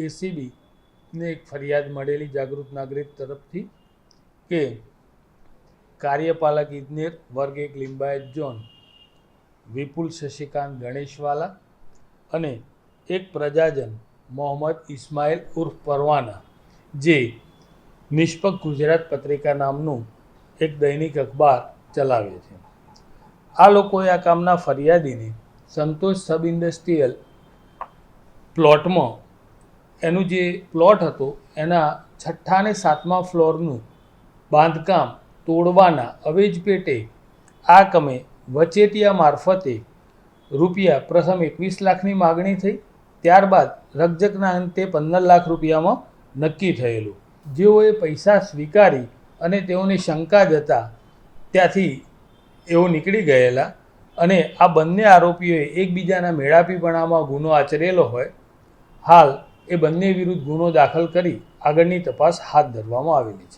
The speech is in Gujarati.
એસીબીને એક ફરિયાદ મળેલી જાગૃત નાગરિક તરફથી કે કાર્યપાલક ઇજનેર વર્ગ 1 લિંબાયત ઝોન વિપુલ શશિકાંત ગણેશવાલા અને એક પ્રજાજન મોહમ્મદ ઇસ્માઇલ ઉર્ફ પરવાના, જે નિષ્પક્ષ ગુજરાત પત્રિકા નામનું એક દૈનિક અખબાર ચલાવે છે, આ લોકોએ આ કામના ફરિયાદીને સંતોષ સબ ઇન્ડસ્ટ્રીયલ પ્લોટમાં એનું જે પ્લોટ હતો એના 6ઠ્ઠા અને 7મા ફ્લોરનું બાંધકામ તોડવાના અવેજ પેટે આ કમે વચેટિયા મારફતે રૂપિયા પ્રથમ 21 લાખની માગણી થઈ, ત્યારબાદ રકઝકના અંતે 15 લાખ રૂપિયામાં નક્કી થયેલું. જેઓએ પૈસા સ્વીકારી અને તેઓને શંકા જતા ત્યાંથી એઓ નીકળી ગયેલા અને આ બંને આરોપીઓએ એકબીજાના મેળાપીપણામાં ગુનો આચરેલો હોય. હાલ એ બંને વિરુદ્ધ ગુનો દાખલ કરી આગળની તપાસ હાથ ધરવામાં આવેલી છે.